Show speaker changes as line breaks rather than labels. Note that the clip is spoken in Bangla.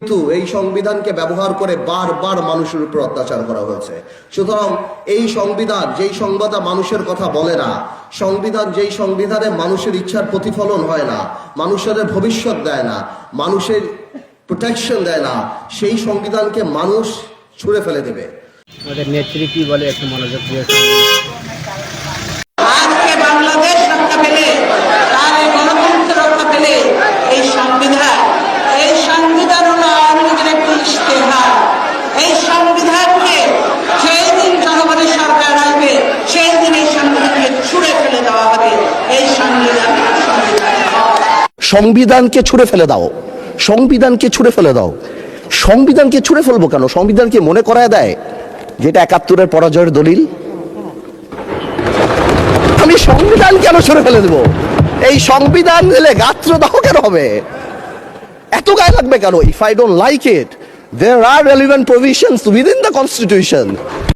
কিন্তু এই সংবিধানকে ব্যবহার করে বারবার মানুষের উপর অত্যাচার করা হয়েছে। সুতরাং এই সংবিধান যেই সংবিধান মানুষের কথা বলে না, সংবিধান যেই সংবিধানে মানুষের ইচ্ছার প্রতিফলন হয় না, মানুষের ভবিষ্যৎ দেয় না, মানুষের প্রোটেকশন দেয় না, সেই সংবিধানকে মানুষ ছুঁড়ে ফেলে দেবে।
আমাদের নেত্রী কি বলে একটু মনোযোগ দিয়ে
আজকে বাংলাদেশ রক্ষা পেলে, তার এই গণতন্ত্র রক্ষা পেলে এই সংবিধান হলো আওয়ামী লীগের একটি ইশতেহার। এই সংবিধানকে সেই দিন জনগণের সরকার আসবে, সেই দিন এই সংবিধানকে ছুঁড়ে ফেলে দেওয়া হবে। এই
সংবিধানকে ছুঁড়ে ফেলে দাও, সংবিধানকে ছুঁড়ে ফেলে দাও। সংবিধানকে ছুঁড়ে ফেলবো কেন? সংবিধানকে মনে করায় দেয় যেটা ৭১-এর পরাজয়ের দলিল। আমি সংবিধান কেন ছুঁড়ে ফেলে দেবো? এই সংবিধান দিলে গাত্রদাহ কেন হবে? এত গায়ে লাগবে কেন? If I don't like it, there are relevant provisions within the constitution.